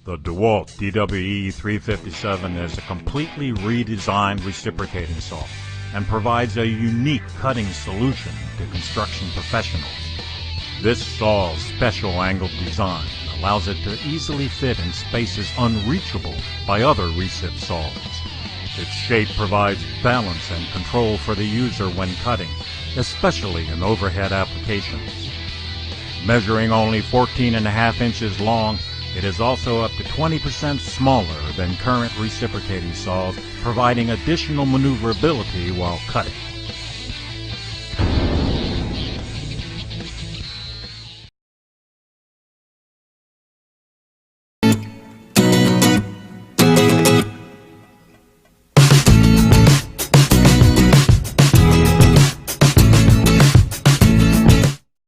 The DEWALT DWE357 is a completely redesigned reciprocating saw and provides a unique cutting solution to construction professionals. This saw's special angled design allows it to easily fit in spaces unreachable by other recip saws. Its shape provides balance and control for the user when cutting, especially in overhead applications. Measuring only 14.5 inches long, it is also up to 20% smaller than current reciprocating saws, providing additional maneuverability while cutting.